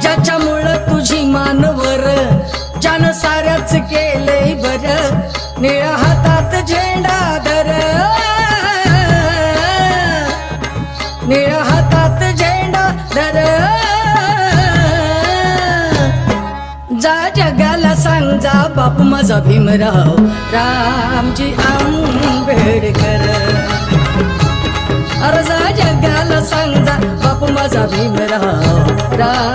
ज्याच्यामुळं तुझी मानवर ज्यानं साऱ्याच केलंय बर निळ्या हातात झेंडा धर निळ्या हातात झेंडा धर जा जगाला सांग जा बापू माझा भीमराव रामजी आंबेडकर अरे जा जगाला सांग जा बापू माझा भीमराव राम